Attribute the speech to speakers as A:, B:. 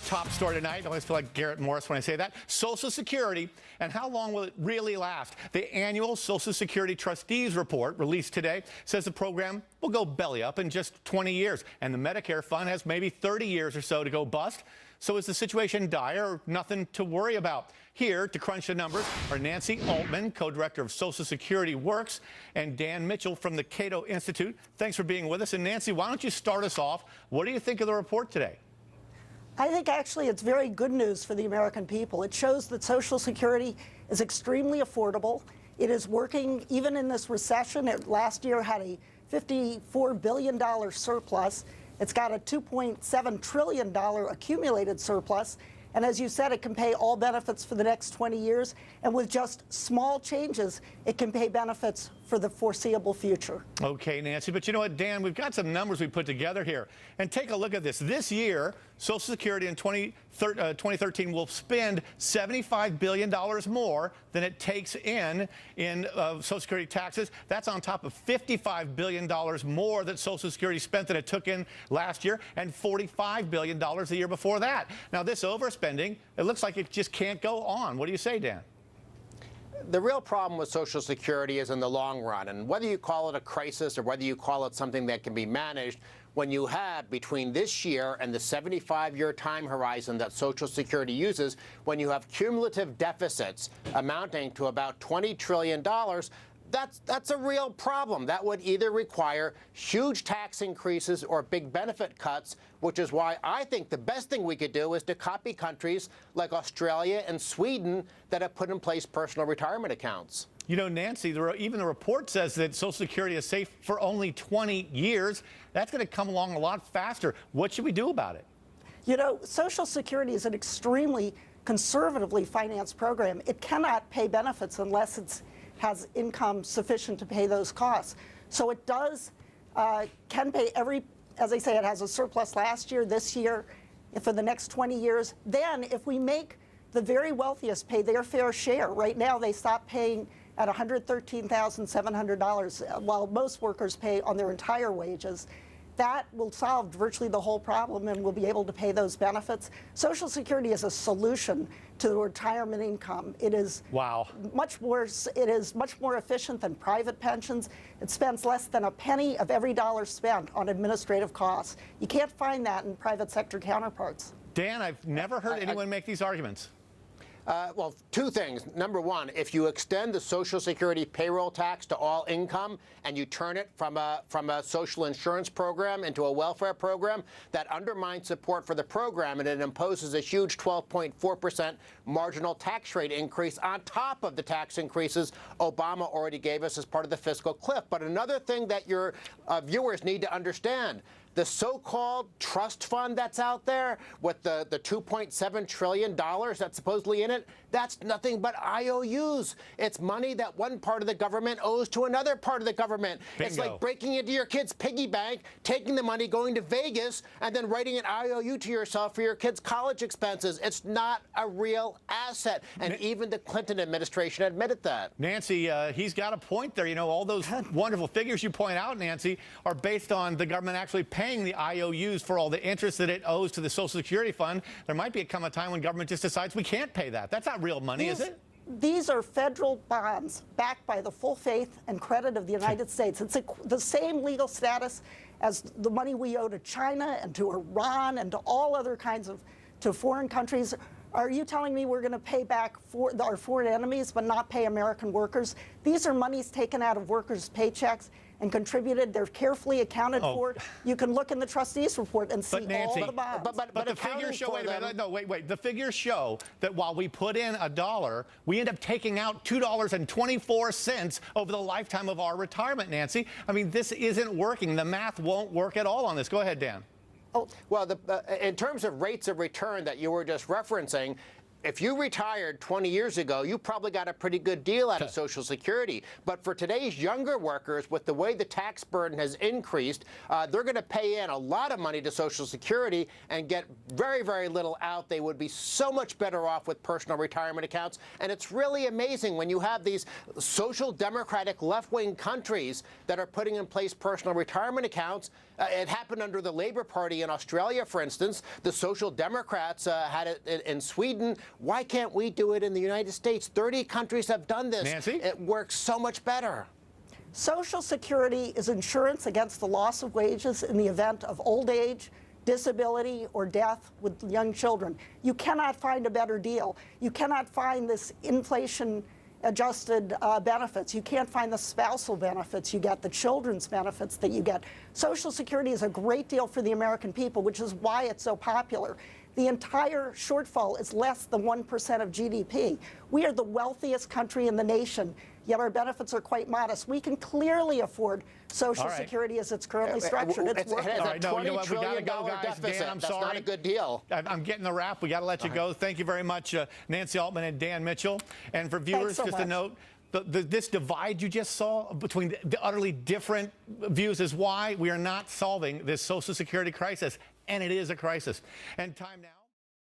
A: top story tonight. I always feel like Garrett Morris when I say that. Social Security, and how long will it really last? The annual Social Security Trustees Report, released today, says the program will go belly up in just 20 years, and the Medicare fund has maybe 30 years or so to go bust. So is the situation dire or nothing to worry about? Here to crunch the numbers are Nancy Altman, co-director of Social Security Works, and Dan Mitchell from the Cato Institute. Thanks for being with us. And Nancy, why don't you start us off? What do you think of the report today?
B: I think actually it's very good news for the American people. It shows that Social Security is extremely affordable. It is working even in this recession. It last year had a $54 billion surplus. It's got a $2.7 trillion accumulated surplus. And as you said, it can pay all benefits for the next 20 years. And with just small changes, it can pay benefits for the foreseeable future.
A: Okay, Nancy, but you know what, Dan, we've got some numbers we put together here. And take a look at this. This year, Social Security in 2013 will spend $75 billion more than it takes in Social Security taxes. That's on top of $55 billion more that Social Security spent than it took in last year, and $45 billion the year before that. Now, this overspending, it looks like it just can't go on. What do you say, Dan?
C: The real problem with Social Security is in the long run, and whether you call it a crisis or whether you call it something that can be managed, when you have between this year and the 75-year time horizon that Social Security uses, when you have cumulative deficits amounting to about $20 trillion, that's a real problem. That would either require huge tax increases or big benefit cuts, which is why I think the best thing we could do is to copy countries like Australia and Sweden that have put in place personal retirement accounts.
A: You know, Nancy, even the report says that Social Security is safe for only 20 years. That's going to come along a lot faster. What should we do about it?
B: You know, Social Security is an extremely conservatively financed program. It cannot pay benefits unless it has income sufficient to pay those costs. So it does, can pay as I say, it has a surplus last year, this year, for the next 20 years. Then if we make the very wealthiest pay their fair share, right now they stop paying at $113,700, while most workers pay on their entire wages. That will solve virtually the whole problem, and we'll be able to pay those benefits. Social Security is a solution to the retirement income. It is much worse. It is much more efficient than private pensions. It spends less than a penny of every dollar spent on administrative costs. You can't find that in private sector counterparts.
A: Dan, I've never heard anyone make these arguments.
C: Well, two things. Number one, if you extend the Social Security payroll tax to all income and you turn it from a social insurance program into a welfare program, that undermines support for the program, and it imposes a huge 12.4% marginal tax rate increase on top of the tax increases Obama already gave us as part of the fiscal cliff. But another thing that your viewers need to understand, the so-called trust fund that's out there with the $2.7 trillion that's supposedly in it, that's nothing but IOUs. It's money that one part of the government owes to another part of the government.
A: Bingo.
C: It's like breaking into your kid's piggy bank, taking the money, going to Vegas, and then writing an IOU to yourself for your kid's college expenses. It's not a real asset. And even the Clinton administration admitted that.
A: Nancy, he's got a point there. You know, all those wonderful figures you point out, Nancy, are based on the government actually paying the IOUs for all the interest that it owes to the Social Security fund. There might come a time when government just decides we can't pay that. That's not real money, is it?
B: These are federal bonds backed by the full faith and credit of the United States. It's the same legal status as the money we owe to China and to Iran and to all other kinds of foreign countries. Are you telling me we're going to pay back our foreign enemies but not pay American workers? These are monies taken out of workers' paychecks and contributed. They're carefully accounted for. You can look in the trustees report and see
A: Nancy,
B: all the bonds.
A: But the figures show, wait. The figures show that while we put in $1, we end up taking out $2.24 over the lifetime of our retirement, Nancy. I mean, this isn't working. The math won't work at all on this. Go ahead, Dan.
C: Well, in terms of rates of return that you were just referencing, if you retired 20 years ago, you probably got a pretty good deal out of Social Security. But for today's younger workers, with the way the tax burden has increased, they're going to pay in a lot of money to Social Security and get very, very little out. They would be so much better off with personal retirement accounts. And it's really amazing when you have these social democratic left-wing countries that are putting in place personal retirement accounts. It happened under the Labour Party in Australia, for instance. The Social Democrats had it in Sweden. Why can't we do it in the United States? 30 countries have done this.
A: Nancy?
C: It works so much better.
B: Social Security is insurance against the loss of wages in the event of old age, disability, or death with young children. You cannot find a better deal. You cannot find this inflation-adjusted benefits. You can't find the spousal benefits you get, the children's benefits that you get. Social Security is a great deal for the American people, which is why it's so popular. The entire shortfall is less than 1% of GDP. We are the wealthiest country in the nation, yet our benefits are quite modest. We can clearly afford Social Security as it's currently structured. It's working.
C: It has
A: All
C: a
A: right, no, you know what? We gotta
C: $20
A: go, guys.
C: deficit.
A: Dan, I'm
C: That's
A: sorry.
C: not a good deal.
A: I'm getting the wrap. We got to let you go. Thank you very much, Nancy Altman and Dan Mitchell. And for viewers,
B: Thanks so
A: just a
B: much.
A: note, this divide you just saw between the utterly different views is why we are not solving this Social Security crisis. And it is a crisis. And time now.